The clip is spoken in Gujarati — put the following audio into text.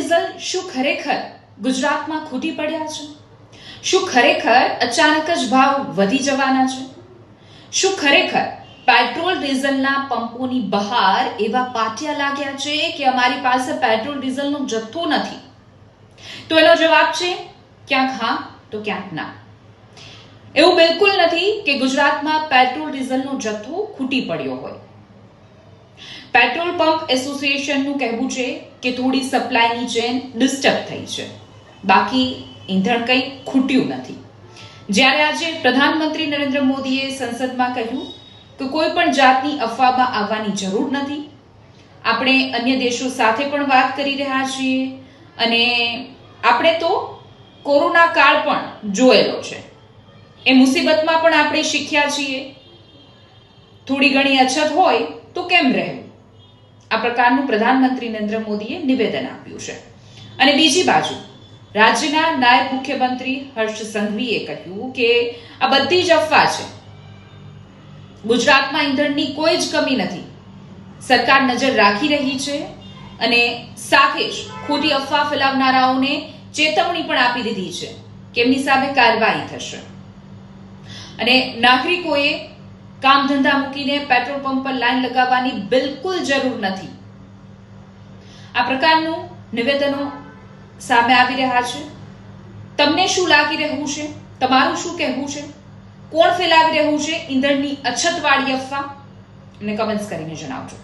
ડીઝલ શું ખરેખર ગુજરાતમાં ખૂટી પડ્યા છે? શું ખરેખર અચાનક જ ભાવ વધી જવાના છે? શું ખરેખર પેટ્રોલ ડીઝલના પંપોની બહાર એવા પાટિયા લાગ્યા છે કે અમારી પાસે પેટ્રોલ ડીઝલનો જથ્થો નથી? તો એનો જવાબ છે ક્યાંક હા તો ક્યાંક ના. એવું બિલકુલ નથી કે ગુજરાતમાં પેટ્રોલ ડીઝલનો જથ્થો ખૂટી પડ્યો હોય. પેટ્રોલ પંપ એસોસિએશનનું કહેવું છે કે થોડી સપ્લાયની ચેન ડિસ્ટર્બ થઈ છે, બાકી ઈંધણ કંઈ ખૂટ્યું નથી. જ્યારે આજે પ્રધાનમંત્રી નરેન્દ્ર મોદીએ સંસદમાં કહ્યું કે કોઈ પણ જાતની અફવામાં આવવાની જરૂર નથી. આપણે અન્ય દેશો સાથે પણ વાત કરી રહ્યા છીએ અને આપણે તો કોરોના કાળ પણ જોયેલો છે. એ મુસીબતમાં પણ આપણે શીખ્યા છીએ. થોડી ઘણી અછત હોય તો કેમ રહેવું, આ પ્રકારનું પ્રધાનમંત્રી નરેન્દ્ર મોદીએ નિવેદન આપ્યું છે. અને બીજી બાજુ રાજ્યના નાયબ મુખ્યમંત્રી હર્ષ સંઘવીએ કહ્યું કે આ બધી જ અફવા છે. ગુજરાતમાં ઈંધણની કોઈ જ કમી નથી. સરકાર નજર રાખી રહી છે અને સાથે જ ખોટી અફવા ફેલાવનારાઓને ચેતવણી પણ આપી દીધી છે કે એમની સામે કાર્યવાહી થશે. અને નાગરિકોએ કામ ધંધા મૂકીને પેટ્રોલ પંપ પર લાઈન લગાવવાની બિલકુલ જરૂર નથી. આ પ્રકારનું નિવેદનો સામે આવી રહ્યા છે. તમને શું લાગી રહ્યું છે? તમારું શું કહેવું છે? કોણ ફેલાવી રહ્યું છે ઈંધણની અછતવાળી અફવા? મને કમેન્ટ્સ કરીને જણાવજો.